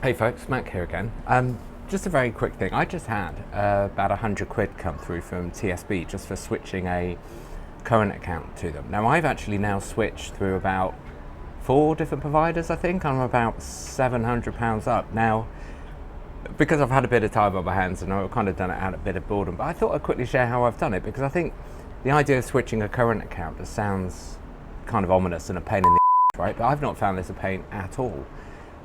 Hey folks, Mac here again. Just a very quick thing. I just had about 100 quid come through from TSB just for switching a current account to them. Now I've actually now switched through about 4 different providers, I think. I'm about £700 up. Now, because I've had a bit of time on my hands and I've kind of done it out of a bit of boredom, but I thought I'd quickly share how I've done it because I think the idea of switching a current account just sounds kind of ominous and a pain in the right? But I've not found this a pain at all.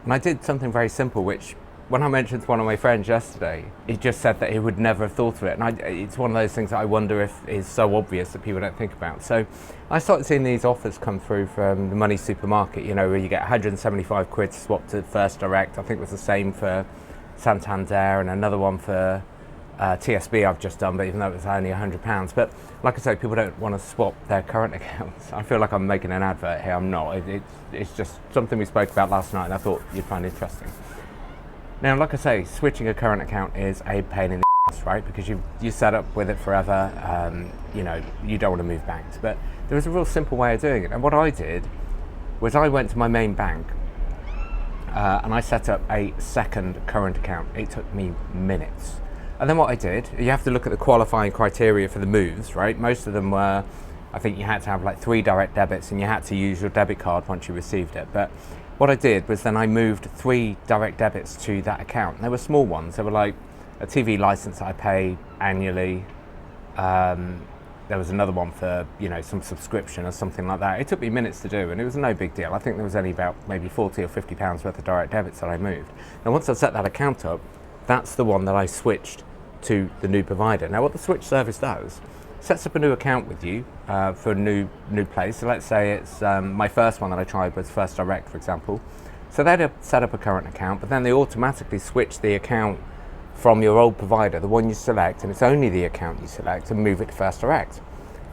And I did something very simple, which when I mentioned to one of my friends yesterday, he just said that he would never have thought of it. And it's one of those things that I wonder if is so obvious that people don't think about. So I started seeing these offers come through from the Money Supermarket, you know, where you get 175 quid to swap to First Direct. I think it was the same for Santander, and another one for TSB I've just done, but even though it was only £100. But like I say, people don't want to swap their current accounts. I feel like I'm making an advert here. I'm not. It's just something we spoke about last night and I thought you'd find interesting. Now, like I say, switching a current account is a pain in the ass, right? Because you set up with it forever. You know, you don't want to move banks. But there was a real simple way of doing it. And what I did was I went to my main bank and I set up a second current account. It took me minutes. And then what I did, you have to look at the qualifying criteria for the moves, right? Most of them were, I think you had to have like 3 direct debits and you had to use your debit card once you received it. But what I did was then I moved 3 direct debits to that account. And they were small ones. They were like a TV license I pay annually. There was another one for, you know, some subscription or something like that. It took me minutes to do and it was no big deal. I think there was only about maybe 40 or 50 pounds worth of direct debits that I moved. And once I set that account up, that's the one that I switched to the new provider. Now what the switch service does, sets up a new account with you for a new place. So let's say it's my first one that I tried was First Direct, for example. So they'd set up a current account, but then they automatically switch the account from your old provider, the one you select, and it's only the account you select, and move it to First Direct.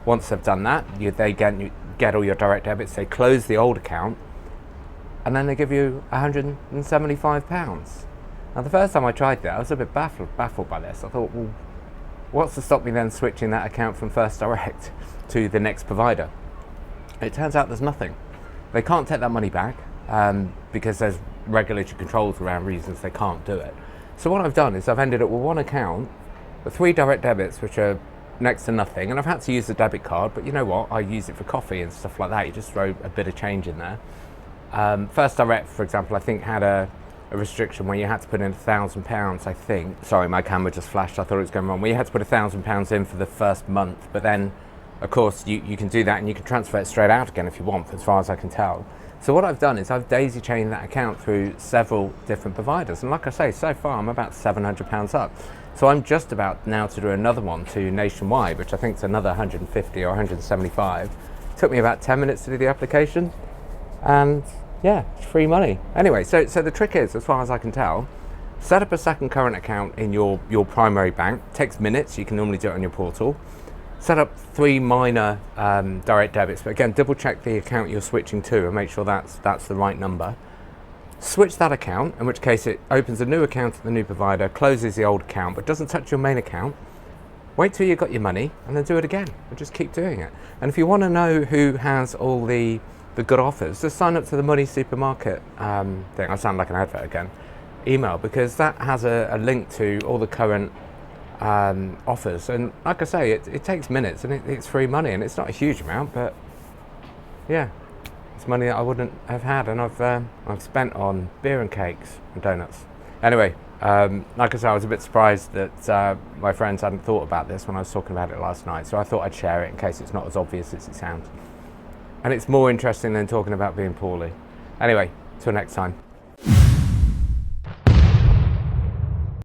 Once they've done that, they get all your direct debits, they close the old account, and then they give you £175. Now the first time I tried that, I was a bit baffled by this. I thought, well, what's to stop me then switching that account from First Direct to the next provider? It turns out there's nothing. They can't take that money back because there's regulatory controls around reasons they can't do it. So what I've done is I've ended up with one account with 3 direct debits, which are next to nothing, and I've had to use the debit card, but you know what? I use it for coffee and stuff like that. You just throw a bit of change in there. First Direct, for example, I think had a restriction where you had to put in £1,000, I think. Sorry, my camera just flashed. I thought it was going wrong. Where you had to put £1,000 in for the first month, but then, of course, you can do that and you can transfer it straight out again if you want, as far as I can tell. So what I've done is I've daisy chained that account through several different providers, and like I say, so far I'm about £700 up. So I'm just about now to do another one to Nationwide, which I think is another 150 or 175. It took me about 10 minutes to do the application, and yeah, it's free money. Anyway, so the trick is, as far as I can tell, set up a second current account in your primary bank. It takes minutes. You can normally do it on your portal. Set up 3 minor direct debits, but again, double check the account you're switching to and make sure that's the right number. Switch that account, in which case it opens a new account at the new provider, closes the old account, but doesn't touch your main account. Wait till you've got your money and then do it again, and just keep doing it. And if you want to know who has all the good offers, just sign up to the Money Supermarket thing. I sound like an advert again. Email, because that has a link to all the current offers. And like I say, it takes minutes and it's free money, and it's not a huge amount, but yeah, it's money that I wouldn't have had, and I've spent on beer and cakes and donuts. Anyway, like I say, I was a bit surprised that my friends hadn't thought about this when I was talking about it last night, so I thought I'd share it in case it's not as obvious as it sounds. And it's more interesting than talking about being poorly. Anyway, till next time.